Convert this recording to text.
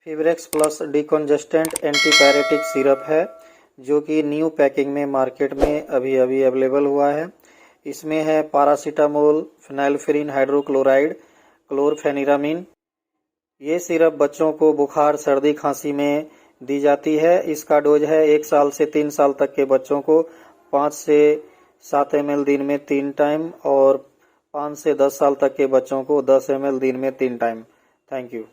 फीवरेक्स plus डिकॉन्जेस्टेंट antipyretic syrup है, जो कि न्यू पैकिंग में मार्केट में अभी अवेलेबल हुआ है। इसमें है पैरासीटामोल, फेनाइलफ्यूरिन हाइड्रोक्लोराइड, क्लोरफेनिरामिन। ये सिरप बच्चों को बुखार, सर्दी, खांसी में दी जाती है। इसका डोज है 1 साल से 3 साल तक के बच्चों को 5 से 7 ml दिन में 3 टाइम और 5 से 10 साल तक के बच्चों को 10 ml दिन में 3 टाइम। Thank you.